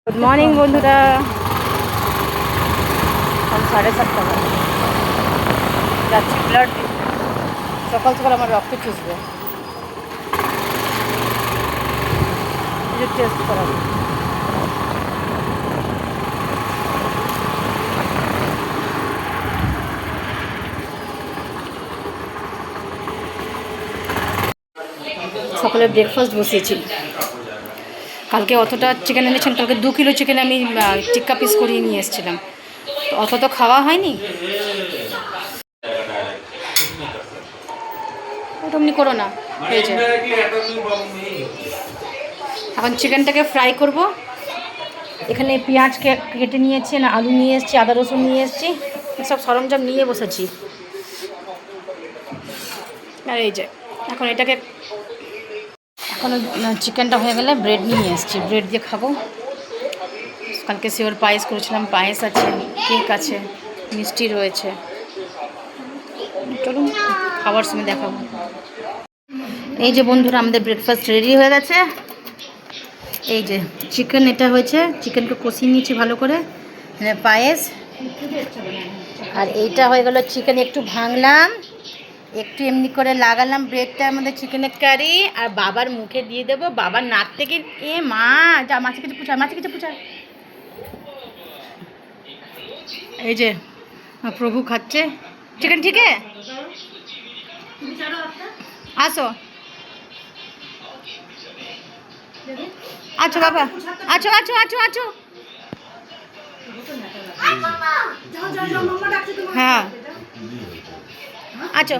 Good morning বন্ধুরা, এখন 7:30 বাজে। যাচ্ছি ব্লাড দিতে। সকাল সকাল আমার রক্ত চুষবে, টেস্ট করাবো। সকালে ব্রেকফাস্ট বসিয়েছি। কালকে অতটা চিকেন এনেছিলাম, কালকে 2 কিলো চিকেন আমি টিক্কা পিস করিয়ে নিয়ে এসেছিলাম, তো অত তো খাওয়া হয়নি। তেমনি করো না, হয়ে যায়। এখন চিকেনটাকে ফ্রাই করব। এখানে পেঁয়াজ কেটে নিয়েছি, না আলু নিয়ে এসেছি, আদা রসুন নিয়ে এসেছি, সব সরঞ্জাম নিয়ে বসেছি। আর এই যে এখন এটাকে, এখন চিকেনটা হয়ে গেলে ব্রেড নিয়ে এসেছি, ব্রেড দিয়ে খাবো। কালকে শিওর পায়েস করেছিলাম, পায়েস আছে, কেক আছে, মিষ্টি রয়েছে। চলুন খাবার সময় দেখাবো। এই যে বন্ধুরা, আমাদের ব্রেকফাস্ট রেডি হয়ে গেছে। এই যে চিকেন, এটা হয়েছে, চিকেনকে কষিয়ে নিয়েছি ভালো করে, পায়েস। আর এইটা হয়ে গেল চিকেন, একটু ভাঙলাম, একটু এমনি করে লাগালাম ব্রেডটার মধ্যে চিকেনের কারি, আর বাবার মুখে দিয়ে দেবো। বাবার নাক থেকে এ মা, যা মাছে কিছু পুছা, মাছে কিছু পুছা। এই যে প্রভু খাচ্ছে চিকেন। ঠিক আছে, আসো আছো বাবা, আছো আছো আছো আছো। হ্যাঁ আছো,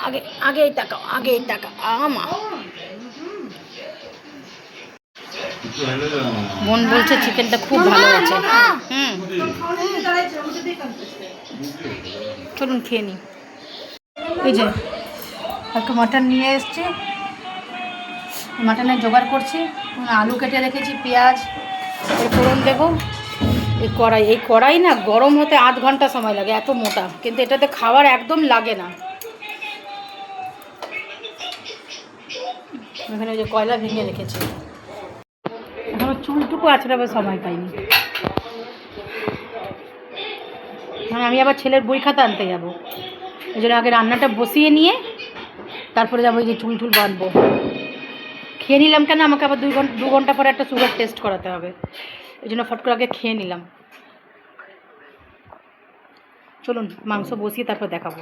আগে আগে তাকাও, আগে তাকাও। আমা বোন বলছে চিকেনটা খুব ভালো আছে। চলুন খেয়ে নিই। এই যে একটু মাটন নিয়ে এসছি, মাটনের জোগাড় করছি। আলু কেটে রেখেছি, পেঁয়াজ ফোড়ন দেবো। এই কড়াই না গরম হতে 8 ঘন্টা সময় লাগে, এত মোটা, কিন্তু এটাতে খাবার একদম লাগে না। এখানে যে কয়লা ভেঙে রেখেছি, এখনো চুলটুকু আছড়াবার সময় পাইনি। মানে আমি আবার ছেলের বই খাতা আনতে যাবো, এই জন্য আগে রান্নাটা বসিয়ে নিয়ে তারপরে যাবো। এই যে চুল বাঁধবো। খেয়ে নিলাম কেন, আমাকে আবার 2 ঘন্টা পরে একটা সুগার টেস্ট করাতে হবে, এই জন্য ফট করে আগে খেয়ে নিলাম। চলুন মাংস বসিয়ে তারপর দেখাবো।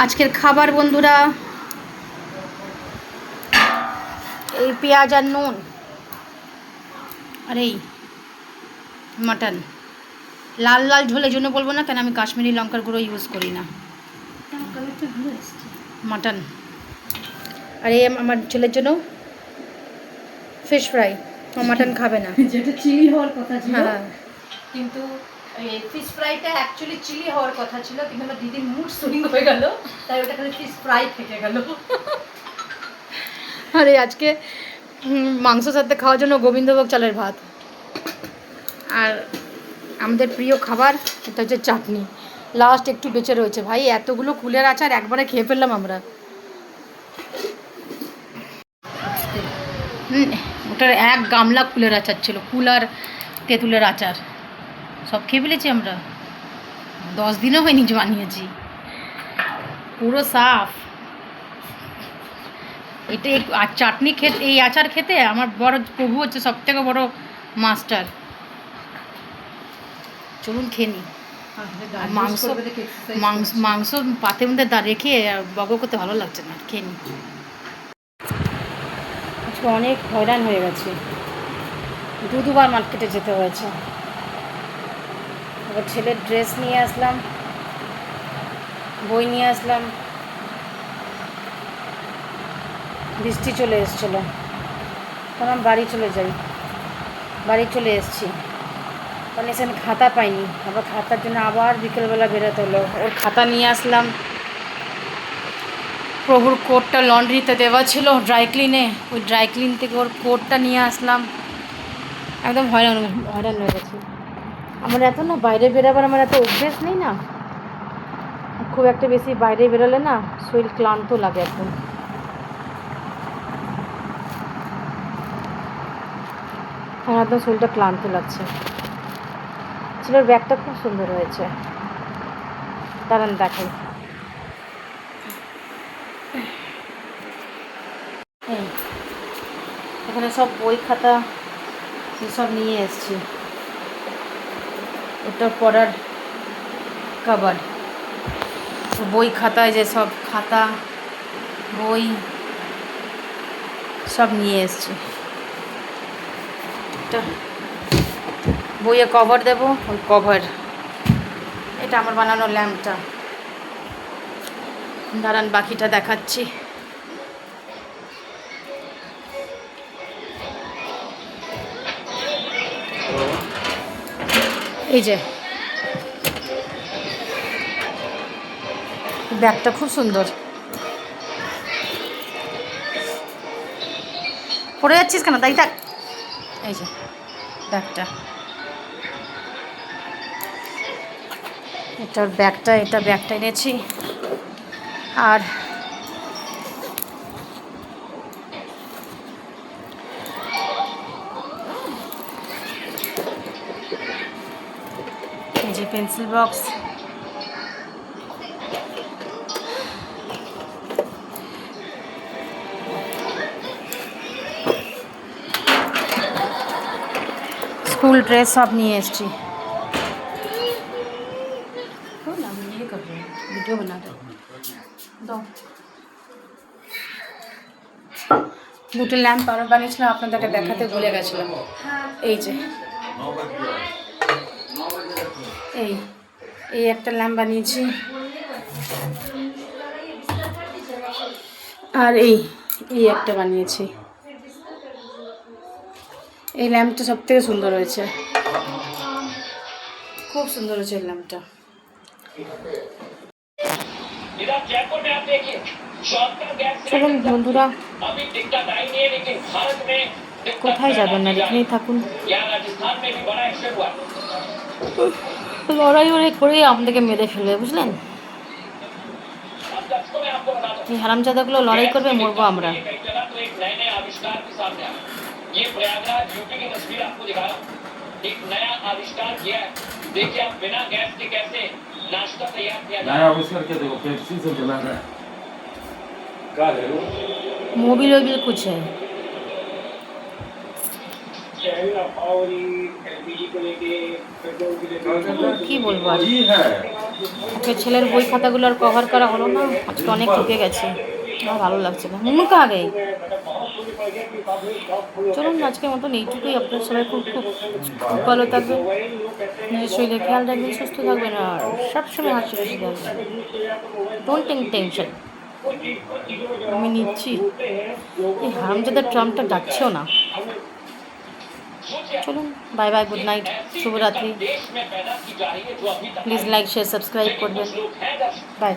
আজকের খাবার বন্ধুরা, এই পেঁয়াজ আর নুন, আর এই মাটন। লাল লাল ঝোল এই জন্য বলবো না কেন, আমি কাশ্মীরি লঙ্কার গুঁড়ো ইউজ করি না। মাটন। আর এই আমার ছেলের জন্য ফিশ ফ্রাই, ও মাটন খাবে না, যেটা চিলি হওয়ার কথা ছিল। হ্যাঁ, কিন্তু এই ফিশ ফ্রাইটা অ্যাকচুয়ালি চিলি হওয়ার কথা ছিল, কিন্তু আমার দিদির মুড সুইং হয়ে গেল, তাই ওটা খালি ফিশ ফ্রাই থেকে গেল। আরে আজকে মাংস সাথে খাওয়ার জন্য গোবিন্দভোগ চালের ভাত। আর আমাদের প্রিয় খাবার এটা হচ্ছে চাটনি, লাস্ট একটু বেঁচে রয়েছে। ভাই এতগুলো কুলের আচার একবারে খেয়ে ফেললাম আমরা। ওটার 1 গামলা কুলের আচার ছিল, কুল আর তেঁতুলের আচার সব খেয়ে ফেলেছি আমরা। 10 দিনও হয়নি যে বানিয়েছি, পুরো সাফ। এটা আর চাটনি খেতে, এই আচার খেতে আমার বড় প্রভু হচ্ছে সবথেকে বড় মাস্টার। চলুন খেয়ে নিই। মাংস মাংস পাতের মধ্যে রেখে বগ করতে ভালো লাগছে না, খেয়ে নিই। আজকে অনেক হয়রান হয়ে গেছে, 2বার মার্কেটে যেতে হয়েছে। এবার ছেলের ড্রেস নিয়ে আসলাম, বই নিয়ে আসলাম, বৃষ্টি চলে এসেছিলো, তখন আমি বাড়ি চলে যাই। বাড়ি চলে এসেছি, কারণ খাতা পাইনি, আবার খাতার জন্য আবার বিকেলবেলা বেরোতে হলো। ওর খাতা নিয়ে আসলাম, প্রভুর কোটটা লন্ড্রিতে দেওয়া ছিল ড্রাই ক্লিনে, ওই ড্রাই ক্লিন থেকে ওর কোটটা নিয়ে আসলাম। একদম হয়রান হয়ে গেছি। আমার এত না বাইরে বেরোবার আমার এত অভ্যেস নেই না, খুব একটা বেশি বাইরে বেরোলে না শরীর ক্লান্ত লাগে একদম। আমার একদম শরীরটা ক্লান্ত লাগছে। ছেলের ব্যাগটা খুব সুন্দর হয়েছে, দাঁড়ান দেখাই। এখানে সব বই খাতা এসব নিয়ে এসেছি। এটা পড়ার কভার, বই খাতায় যে সব খাতা বই সব নিয়ে এসেছি। এটা বইয়ে কভার দেবো, ওই কভার। এটা আমার বানানো ল্যাম্পটা, দাঁড়ান বাকিটা দেখাচ্ছি। এই যে ব্যাগটা খুব সুন্দর। পড়ে যাচ্ছিস কেন? তাই থাক। এই যে ব্যাগটা, এটার ব্যাগটা, এটা ব্যাগটা এনেছি। আর এই যে পেন্সিল বক্স, स्कूल ड्रेस सब নিয়ে এসেছি। वीडियो बना दो। দুটো ল্যাম্প আরও বানিয়েছিলাম, আপনাদেরকে দেখাতে ভুলে গেছিলাম। এই যে এই একটা ল্যাম্প বানিয়েছি, আর এই একটা বানিয়েছি। এই ল্যাম্পটা সব থেকে সুন্দর হয়েছে, খুব সুন্দর হয়েছে এই ল্যাম্পটা। চলুন বন্ধুরা, কোথায় যাবেন না, এখানেই থাকুন। লড়াই করেই আমাদেরকে মেরে ফেলবে, বুঝলেন? এই হারামজাদাগুলো লড়াই করবে, মরবো আমরা। ये प्रयागराज यूपी की तस्वीर आपको दिखा रहा हूँ। एक नया आविष्कार किया है। देखिए आप बिना गैस के कैसे नाश्ता तैयार किया जाए। नया आविष्कार क्या? देखो पेप्सी से बना रहा है। क्या है वो? मोबिल वोबिल कुछ है। কি বলবো আর, ওকে ছেলের বই খাতাগুলো আর কভার করা হলো না, আজকে অনেক ঠকে গেছে, আমার ভালো লাগছে না। মুমুকে আগে চলুন, আজকের মতন এইটুকুই। আপনার সবাই খুব খুব খুব ভালো থাকবেন, নিজের শরীরে খেয়াল রাখবেন, সুস্থ থাকবেন, আর সবসময় হাসি খুশি থাকবেন। ডোন্ট টেনশন, আমি নিচ্ছি। এই হারামজাদা ট্রাম্পটা ডাকছেও না। চলুন, বাই বাই, গুড নাইট, শুভরাত্রি। প্লিজ লাইক শেয়ার সাবস্ক্রাইব করবেন। বাই।